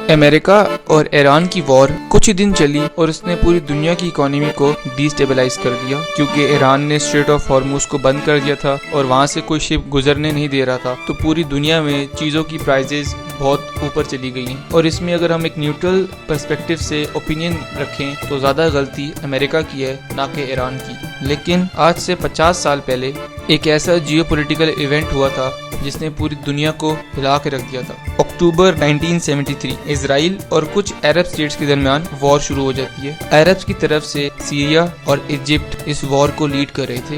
امریکہ اور ایران کی وار کچھ ہی دن چلی اور اس نے پوری دنیا کی اکانومی کو ڈیسٹیبلائز کر دیا، کیونکہ ایران نے اسٹریٹ آف ہارموز کو بند کر دیا تھا اور وہاں سے کوئی شپ گزرنے نہیں دے رہا تھا، تو پوری دنیا میں چیزوں کی پرائزز بہت اوپر چلی گئی ہیں۔ اور اس میں اگر ہم ایک نیوٹرل پرسپیکٹیو سے اوپینین رکھیں تو زیادہ غلطی امریکہ کی ہے نہ کہ ایران کی۔ لیکن آج سے 50 سال پہلے ایک ایسا جیو پولیٹیکل ایونٹ ہوا تھا جس نے پوری دنیا کو ہلا کے رکھ دیا تھا۔ اکتوبر 1973 اسرائیل اور کچھ عرب اسٹیٹس کے درمیان وار شروع ہو جاتی ہے۔ عرب کی طرف سے سیریا اور ایجپٹ اس وار کو لیڈ کر رہے تھے،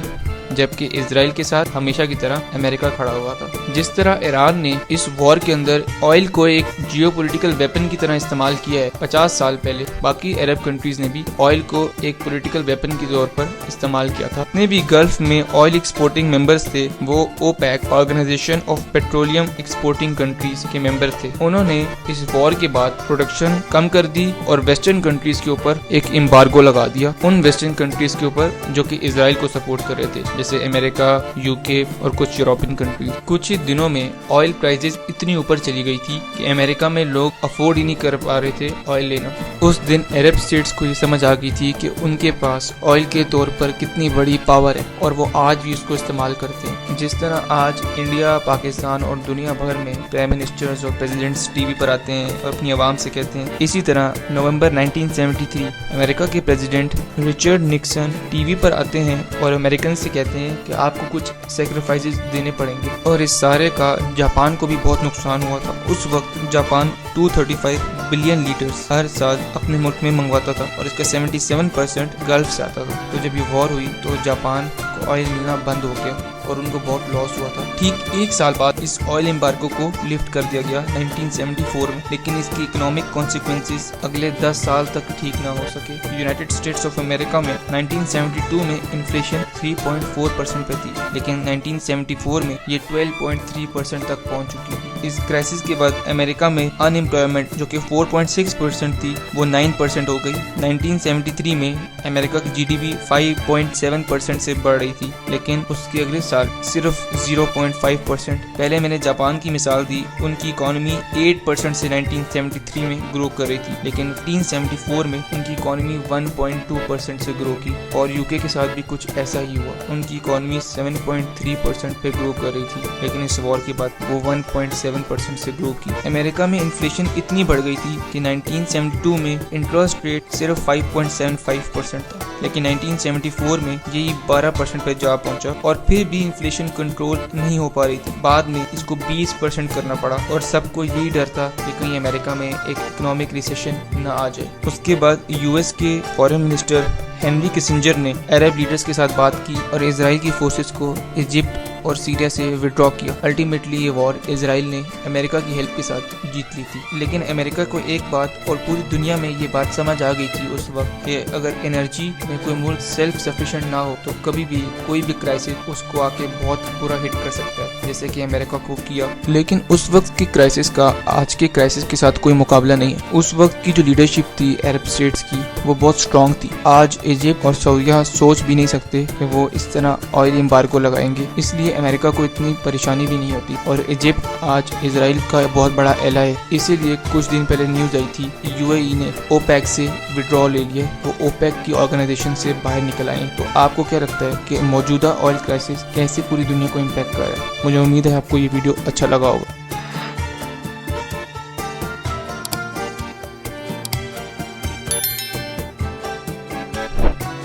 جبکہ اسرائیل کے ساتھ ہمیشہ کی طرح امریکہ کھڑا ہوا تھا۔ جس طرح ایران نے اس وار کے اندر آئل کو ایک جیو پولیٹیکل ویپن کی طرح استعمال کیا ہے 50 سال پہلے، باقی عرب کنٹریز نے بھی آئل کو ایک پولیٹیکل ویپن کے طور پر استعمال کیا تھا۔ جتنے بھی گلف میں آئل ایکسپورٹنگ ممبرز تھے وہ OPEC organisation of petroleum exporting countries کے ممبر تھے۔ انہوں نے اس وار کے بعد پروڈکشن کم کر دی اور ویسٹرن کنٹریز کے اوپر ایک امبارگو لگا دیا، ان ویسٹرن کنٹریز کے اوپر جو کہ اسرائیل کو سپورٹ کر رہے تھے، جیسے امریکہ، UK اور کچھ یورپین کنٹریز۔ کچھ ہی دنوں میں آئل پرائزز اتنی اوپر چلی گئی تھی کہ امریکہ میں لوگ افورڈ ہی نہیں کر پا رہے تھے آئل لینا۔ اس دن عرب اسٹیٹس کو یہ سمجھ آ گئی تھی کہ ان کے پاس آئل کے طور پر کتنی بڑی پاور ہے اور وہ آج بھی اس کو استعمال کرتے ہیں۔ جس طرح آج انڈیا، پاکستان اور دنیا بھر میں پرائم منسٹرز اور پریزیڈنٹس ٹی وی پر آتے ہیں اور اپنی عوام سے کہتے ہیں، اسی طرح نومبر 1973 امریکہ کے president Richard Nixon TV پر آتے ہیں اور امریکن سے کہتے ہیں کہ آپ کو کچھ سیکریفائسز دینے پڑیں گے۔ اور اس سارے کا جاپان کو بھی بہت نقصان ہوا تھا۔ اس وقت جاپان 235 بلین لیٹرز ہر سال اپنے ملک میں منگواتا تھا اور اس کا 77% گلف سے آتا تھا۔ تو جب یہ وار ہوئی تو جاپان کو آئل ملنا بند ہو گیا اور ان کو بہت لاس ہوا تھا۔ ٹھیک ایک سال بعد اس آئل امبارگو کو لفٹ کر دیا گیا 1974 میں، لیکن اس کی اکنامک کانسیکوینسز اگلے 10 سال تک ٹھیک نہ ہو سکے۔ یونائٹڈ اسٹیٹس آف امریکہ میں 1972 میں انفلیشن 3.4% پہ تھی، لیکن 1974 میں یہ 12.3% تک پہنچ چکی تھی۔ اس کرائسس کے بعد امریکہ میں ان امپلائمنٹ جو کہ 4.6% تھی وہ 9% ہو گئی۔ 1973 میں امریکہ کی GDP 5.7% سے بڑھ رہی تھی، لیکن اس کے اگلے سال صرف 0.5%۔ پہلے میں نے جاپان کی مثال دی، ان کی اکانومی 8% سے 1973 میں گرو کر رہی تھی، لیکن 1974 میں ان کی اکانومی 1.2% سے گرو کی، اور UK کے ساتھ بھی کچھ ایسا ہی ہوا، ان کی اکانومی 7.3% پہ گرو کر رہی تھی، لیکن اس وار کے بعد وہ 1.7% سے گرو کی۔ امریکہ میں انفلیشن اتنی بڑھ گئی تھی کہ 1972 میں انٹرسٹ ریٹ صرف 5.75% تھا، لیکن 1974 میں یہی 12% پہ جا پہنچا، اور پھر بھی انفلیشن کنٹرول نہیں ہو پا رہی تھی۔ بعد میں اس کو 20% کرنا پڑا، اور سب کو یہی ڈر تھا کہ کہیں امریکہ میں ایک اکنامک ریسیشن نہ آ جائے۔ اس کے بعد US کے فارن منسٹر ہینری کسنجر نے عرب لیڈرز کے ساتھ بات کی اور اسرائیل کی فورسز کو ایجپٹ اور سیریا سے وڈرا کیا۔ الٹیمیٹلی یہ وار اسرائیل نے امریکہ کی ہیلپ کے ساتھ جیت لی تھی، لیکن امریکہ کو ایک بات اور پوری دنیا میں یہ بات سمجھ آ گئی تھی اس وقت کہ اگر انرجی میں کوئی ملک سیلف سفیشینٹ نہ ہو تو کبھی بھی کوئی بھی کرائسس اس کو آ کے بہت برا ہٹ کر سکتا ہے، جیسے کہ امریکہ کو کیا۔ لیکن اس وقت کی کرائسس کا آج کے کرائسس کے ساتھ کوئی مقابلہ نہیں ہے۔ اس وقت کی جو لیڈرشپ تھی عرب اسٹیٹس کی وہ بہت اسٹرانگ تھی۔ آج ایجپٹ اور سعودیہ سوچ بھی نہیں سکتے کہ وہ اس طرح آئل امبارگو لگائیں گے، اس لیے امریکہ کو اتنی پریشانی بھی نہیں ہوتی۔ اور ایجپٹ آج اسرائیل کا بہت بڑا ایلا ہے، اسی لیے کچھ دن پہلے نیوز آئی تھی کہ UAE نے اوپیک سے وڈرا لے لیا، وہ اوپیک کی آرگنائزیشن سے باہر نکل آئے۔ تو آپ کو کیا لگتا ہے کہ موجودہ آئل کرائسس کیسے پوری دنیا کو امپیکٹ کر رہا ہے؟ مجھے امید ہے آپ کو یہ ویڈیو اچھا لگا ہوگا۔